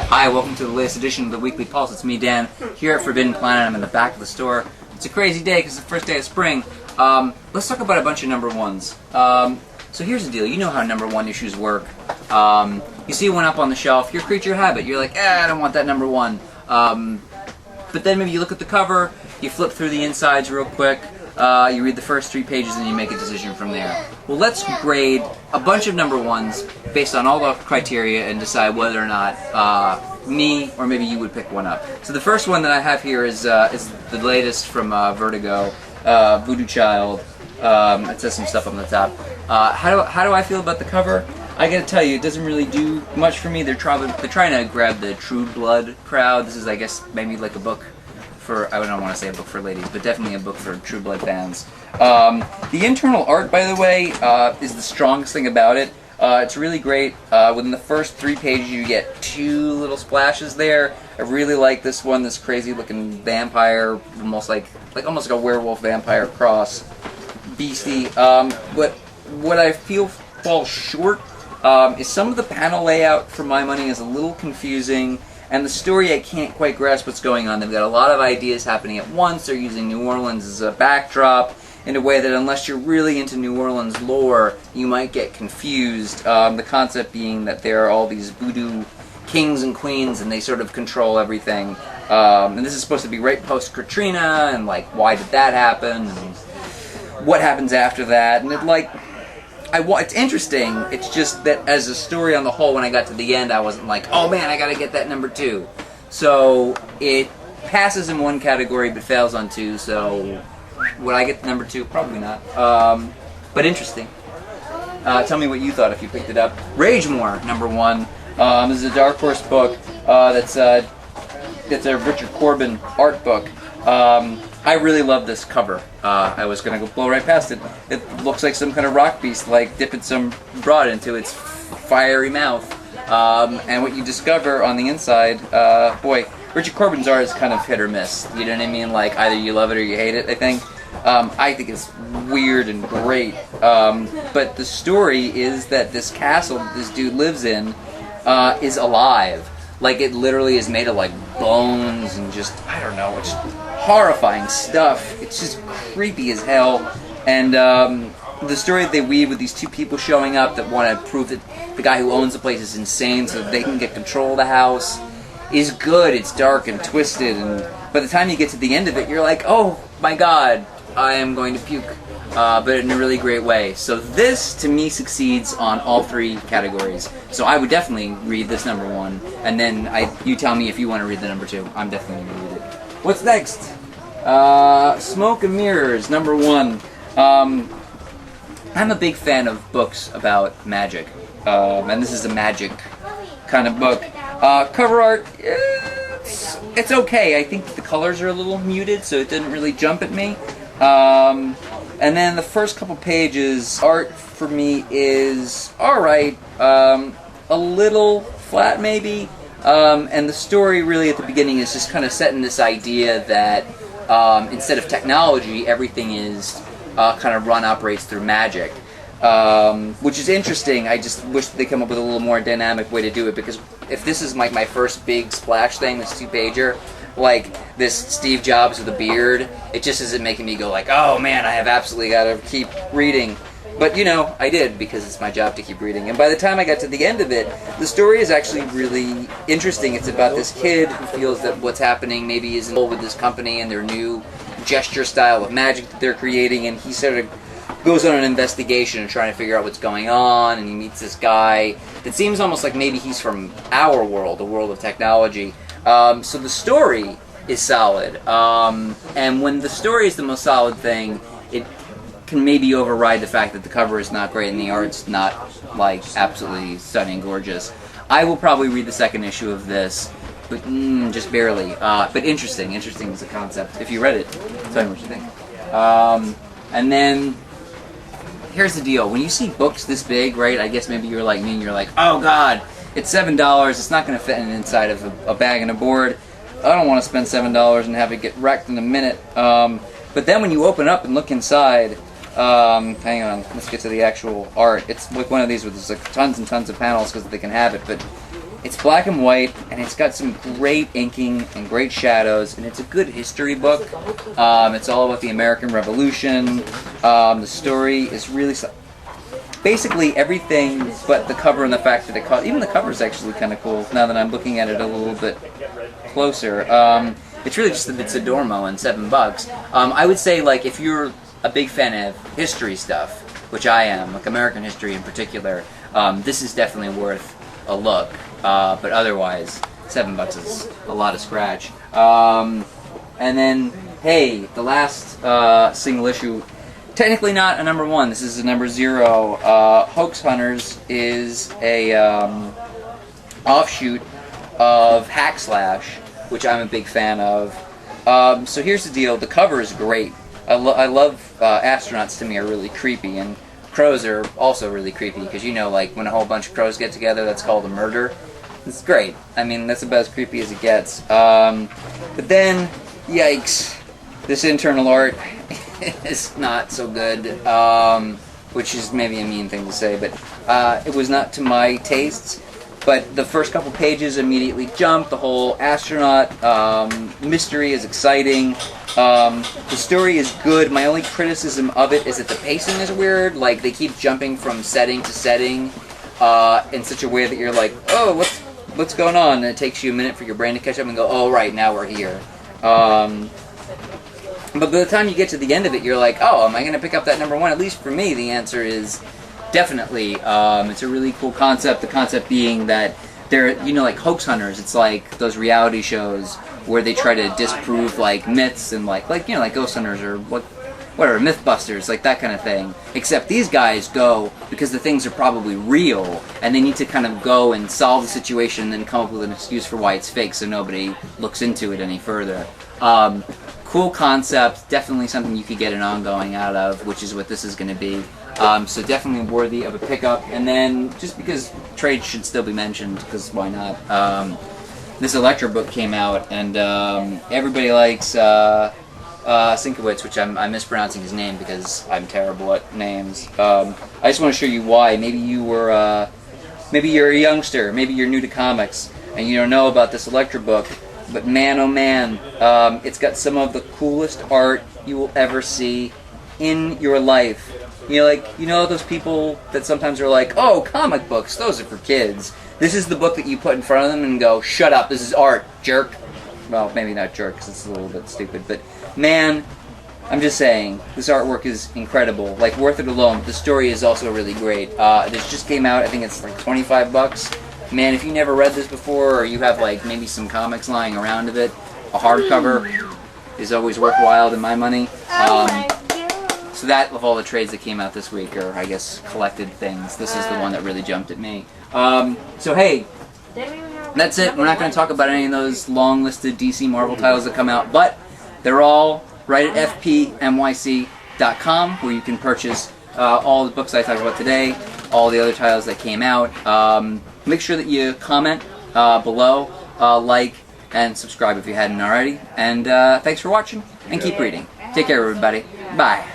Hi, welcome to the latest edition of the Weekly Pulse. It's me, Dan, here at Forbidden Planet. I'm in the back of the store. It's a crazy day because it's the first day of spring. Let's talk about a bunch of number ones. So here's the deal. You know how number one issues work. You see one up on the shelf, your creature habit. You're like, I don't want that number one. But then maybe you look at the cover, you flip through the insides real quick, you read the first 3 pages, and you make a decision from there. Well, let's grade a bunch of number ones based on all the criteria and decide whether or not me or maybe you would pick one up. So the first one that I have here is the latest from Vertigo, Voodoo Child. It says some stuff on the top. How do I feel about the cover? I gotta tell you, it doesn't really do much for me. They're trying to grab the True Blood crowd. This is, I guess, maybe like a book for, I don't want to say a book for ladies, but definitely a book for True Blood fans. The internal art, by the way, is the strongest thing about it. It's really great. Within the first 3 pages, you get 2 little splashes there. I really like this one, this crazy-looking vampire, almost like a werewolf vampire cross beastie. But what I feel falls short is some of the panel layout, for my money, is a little confusing. And the story, I can't quite grasp what's going on. They've got a lot of ideas happening at once. They're using New Orleans as a backdrop in a way that, unless you're really into New Orleans lore, you might get confused. The concept being that there are all these voodoo kings and queens, and they sort of control everything. And this is supposed to be right post-Katrina, and like, why did that happen? And what happens after that? And it's interesting. It's just that as a story on the whole, when I got to the end, I wasn't like, oh man, I gotta get that number 2. So it passes in one category but fails on 2. So would I get the number 2? Probably not. But interesting. Tell me what you thought if you picked it up. Ragemoor, number 1. This is a Dark Horse book. That's a Richard Corbin art book. I really love this cover. I was going to go blow right past it. It looks like some kind of rock beast, like dipping some broad into its fiery mouth. And what you discover on the inside, boy, Richard Corbin's art is kind of hit or miss. You know what I mean? Like, either you love it or you hate it, I think. I think it's weird and great. But the story is that this castle that this dude lives in is alive. Like, it literally is made of, like, bones and just, I don't know, it's horrifying stuff. It's just creepy as hell. And the story that they weave with these 2 people showing up that want to prove that the guy who owns the place is insane so that they can get control of the house is good. It's dark and twisted, and by the time you get to the end of it, you're like, oh my god, I am going to puke. But in a really great way. So this, to me, succeeds on all 3 categories. So I would definitely read this number 1, and then you tell me if you want to read the number 2. I'm definitely going to read it. What's next? Smoke and Mirrors, number 1. I'm a big fan of books about magic, and this is a magic kind of book. Cover art, it's okay. I think the colors are a little muted, so it didn't really jump at me. And then the first couple pages, art for me is alright, a little flat maybe, and the story really at the beginning is just kind of setting this idea that instead of technology, everything is kind of operates through magic, which is interesting. I just wish they come up with a little more dynamic way to do it, because if this is like my first big splash thing, this 2-pager, like this Steve Jobs with a beard, it just isn't making me go like, oh man, I have absolutely got to keep reading. But you know, I did, because it's my job to keep reading. And by the time I got to the end of it, the story is actually really interesting. It's about this kid who feels that what's happening maybe isn't with this company and their new gesture style of magic that they're creating, and he sort of goes on an investigation and trying to figure out what's going on, and he meets this guy that seems almost like maybe he's from our world, the world of technology. So the story is solid, and when the story is the most solid thing, it can maybe override the fact that the cover is not great and the art's not, like, absolutely stunning, gorgeous. I will probably read the second issue of this, but just barely. But interesting as a concept. If you read it, tell me what you think. And then, here's the deal. When you see books this big, right, I guess maybe you're like me and you're like, oh god, it's $7, it's not going to fit inside of a bag and a board. I don't want to spend $7 and have it get wrecked in a minute. But then when you open up and look inside, hang on, let's get to the actual art. It's like one of these with like tons and tons of panels because they can have it, but It's black and white, and it's got some great inking and great shadows, and it's a good history book. It's all about the American Revolution. The story is really... basically everything but the cover and the fact that even the cover is actually kind of cool, now that I'm looking at it a little bit closer. It's really just that it's a Dormo and $7. I would say, like, if you're a big fan of history stuff, which I am, like American history in particular, this is definitely worth a look. But otherwise, $7 is a lot of scratch. And then, hey, the last single issue, technically not a #1. This is a #0. Hoax Hunters is a offshoot of Hack Slash, which I'm a big fan of. So here's the deal. The cover is great. I love astronauts. To me, are really creepy, and crows are also really creepy, because, you know, like when a whole bunch of crows get together, that's called a murder. It's great. I mean, that's about as creepy as it gets. But then, yikes, this internal art is not so good, which is maybe a mean thing to say, but it was not to my tastes. But the first couple pages immediately jumped. The whole astronaut mystery is exciting. The story is good. My only criticism of it is that the pacing is weird. Like, they keep jumping from setting to setting in such a way that you're like, oh, what's going on? And it takes you a minute for your brain to catch up and go, oh, right, now we're here. But by the time you get to the end of it, you're like, oh, am I going to pick up that #1? At least for me, the answer is definitely. It's a really cool concept. The concept being that they're, you know, like Hoax Hunters. It's like those reality shows where they try to disprove, like, myths and, like you know, like Ghost Hunters or whatever, Mythbusters, like that kind of thing. Except these guys go because the things are probably real, and they need to kind of go and solve the situation and then come up with an excuse for why it's fake so nobody looks into it any further. Cool concept, definitely something you could get an ongoing out of, which is what this is going to be. So definitely worthy of a pickup. And then, just because trade should still be mentioned, because why not? This Elektra book came out, and everybody likes Sienkiewicz, which I'm mispronouncing his name because I'm terrible at names. I just want to show you why. Maybe you're a youngster, maybe you're new to comics, and you don't know about this Elektra book. But man, oh man, it's got some of the coolest art you will ever see in your life. You know those people that sometimes are like, oh, comic books, those are for kids. This is the book that you put in front of them and go, shut up, this is art, jerk. Well, maybe not jerk, because it's a little bit stupid, but man, I'm just saying, this artwork is incredible. Like, worth it alone. The story is also really great. This just came out, I think it's like $25. Man, if you never read this before, or you have, like, maybe some comics lying around of it, a hardcover is always worthwhile in my money. So that, of all the trades that came out this week, or I guess collected things, this is the one that really jumped at me. So hey, that's it. We're not going to talk about any of those long-listed DC Marvel titles that come out, but they're all right at fpnyc.com, where you can purchase all the books I talked about today, all the other titles that came out. Make sure that you comment below, like, and subscribe if you hadn't already. And thanks for watching, and keep reading. Take care, everybody. Bye.